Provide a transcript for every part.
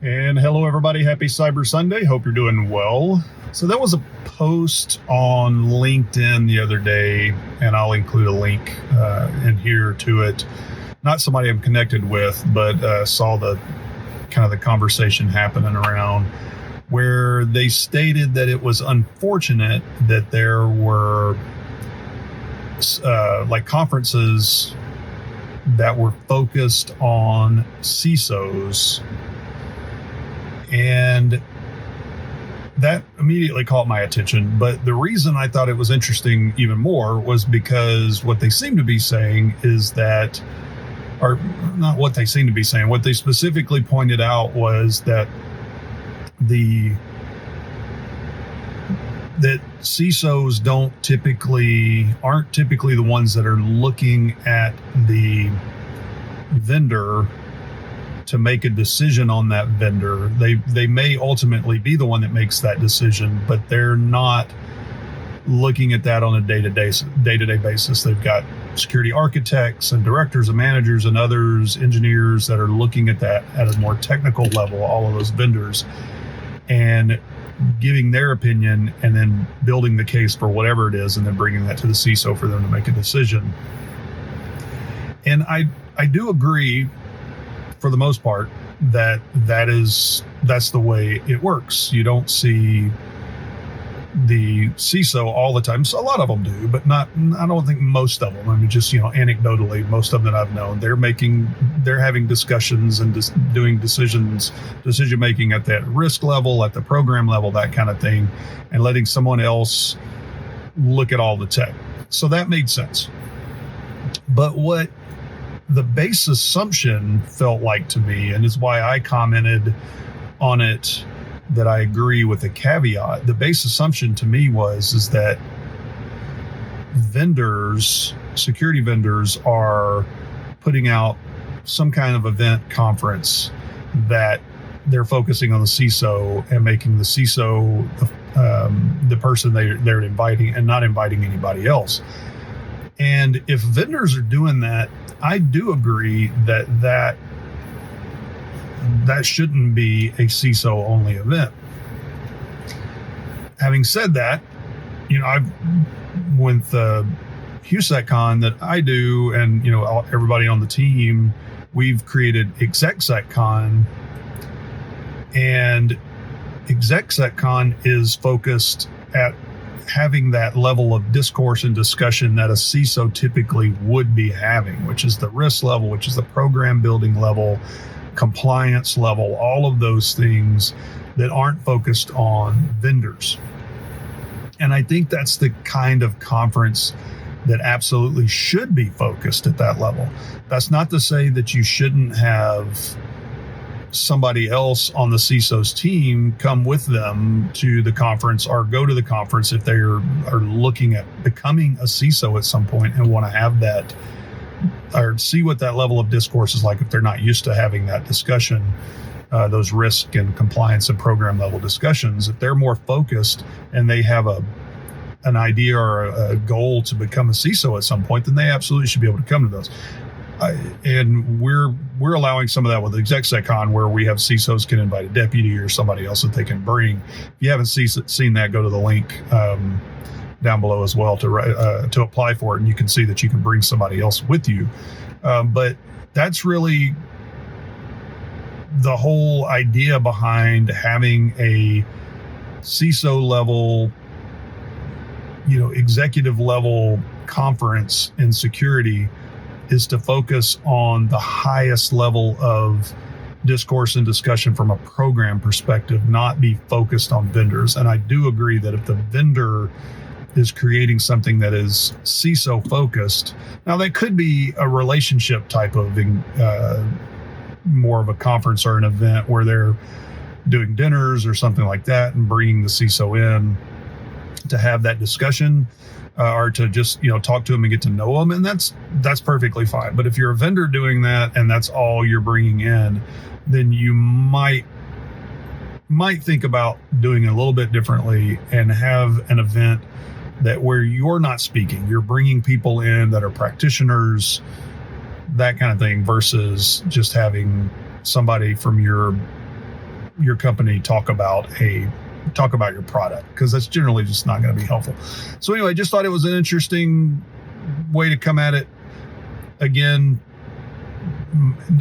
And hello, everybody. Happy Cyber Sunday. Hope you're doing well. So that was a post on LinkedIn the other day, and I'll include a link in here to it. Not somebody I'm connected with, but saw the kind of the conversation happening around where they stated that it was unfortunate that there were like conferences that were focused on CISOs. And that immediately caught my attention. But the reason I thought it was interesting even more was because what they seem to be saying is that, or not what they seem to be saying, what they specifically pointed out was that that CISOs aren't typically the ones that are looking at the vendor to make a decision on that vendor. They may ultimately be the one that makes that decision, but they're not looking at that on a day-to-day basis. They've got security architects and directors and managers and others, engineers that are looking at that at a more technical level, all of those vendors, and giving their opinion and then building the case for whatever it is and then bringing that to the CISO for them to make a decision. And I do agree, for the most part, that's the way it works. You don't see the CISO all the time. So a lot of them do, but I don't think most of them. I mean, just, anecdotally, most of them that I've known, they're having discussions and doing decision making at that risk level, at the program level, that kind of thing, and letting someone else look at all the tech. So that made sense. But what the base assumption felt like to me, and is why I commented on it that I agree with the caveat, the base assumption to me is that security vendors are putting out some kind of event conference that they're focusing on the CISO and making the CISO the person they're inviting and not inviting anybody else. And if vendors are doing that, I do agree that shouldn't be a CISO only event. Having said that, I've with the HOU.SEC.CON that I do, and everybody on the team, we've created Exec.Sec.Con, and Exec.Sec.Con is focused at having that level of discourse and discussion that a CISO typically would be having, which is the risk level, which is the program building level, compliance level, all of those things that aren't focused on vendors. And I think that's the kind of conference that absolutely should be focused at that level. That's not to say that you shouldn't have somebody else on the CISO's team come with them to the conference or go to the conference if they are looking at becoming a CISO at some point and want to have that or see what that level of discourse is like if they're not used to having that discussion, those risk and compliance and program level discussions. If they're more focused and they have an idea or a goal to become a CISO at some point, then they absolutely should be able to come to those. And we're allowing some of that with Exec.Sec.Con, where we have CISOs can invite a deputy or somebody else that they can bring. If you haven't seen that, go to the link down below as well to apply for it, and you can see that you can bring somebody else with you. But that's really the whole idea behind having a CISO level, executive level conference in security, is to focus on the highest level of discourse and discussion from a program perspective, not be focused on vendors. And I do agree that if the vendor is creating something that is CISO focused, now that could be a relationship type of more of a conference or an event where they're doing dinners or something like that and bringing the CISO in to have that discussion. Or to just talk to them and get to know them, and that's perfectly fine. But if you're a vendor doing that and that's all you're bringing in, then you might think about doing it a little bit differently and have an event that where you're not speaking, you're bringing people in that are practitioners, that kind of thing, versus just having somebody from your your company talk about your product, because that's generally just not going to be helpful. So anyway, just thought it was an interesting way to come at it. Again,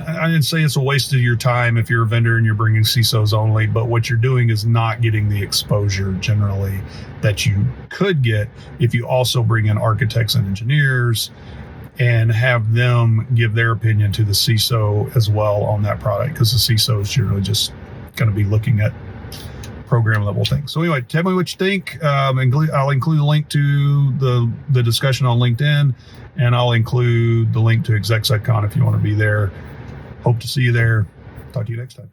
I didn't say it's a waste of your time if you're a vendor and you're bringing CISOs only, but what you're doing is not getting the exposure generally that you could get if you also bring in architects and engineers and have them give their opinion to the CISO as well on that product, because the CISO is generally just going to be looking at program level things. So anyway, tell me what you think. I'll include a link to the discussion on LinkedIn, and I'll include the link to Exec.Sec.Con if you want to be there. Hope to see you there. Talk to you next time.